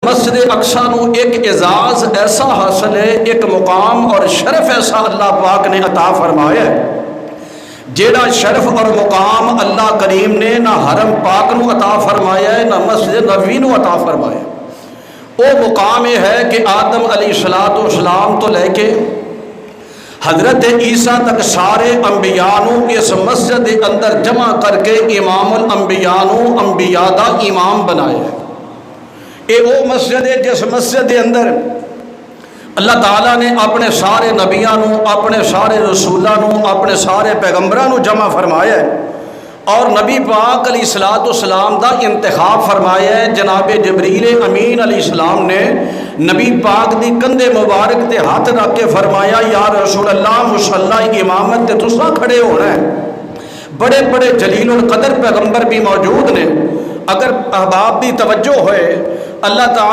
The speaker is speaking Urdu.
مسجد اقصی نو ایک اعزاز ایسا حاصل ہے، ایک مقام اور شرف ایسا اللہ پاک نے عطا فرمایا ہے جیڑا شرف اور مقام اللہ کریم نے نہ حرم پاک نو عطا فرمایا ہے نہ مسجد نبوی نو عطا فرمایا ہے۔ وہ مقام یہ ہے کہ آدم علیہ السلام تو لے کے حضرت عیسیٰ تک سارے انبیاء نو اس مسجد دے اندر جمع کر کے امام الانبیاء نو انبیاء دا امام بنایا ہے۔ اے وہ مسجد ہے جس مسجد دے اندر اللہ تعالیٰ نے اپنے سارے نبیاں نو، اپنے سارے رسولاں نو، اپنے سارے پیغمبراں نو جمع فرمایا ہے، اور نبی پاک علیہ السلام دا انتخاب فرمایا ہے۔ جناب جبریل امین علیہ السلام نے نبی پاک دی کندھے مبارک تے ہاتھ رکھ کے فرمایا، یا رسول اللہ مصلی امامت تے تساں کھڑے ہونا ہے۔ بڑے بڑے جلیل القدر پیغمبر بھی موجود نے، اگر احباب دی توجہ ہوئے اللہ تعالیٰ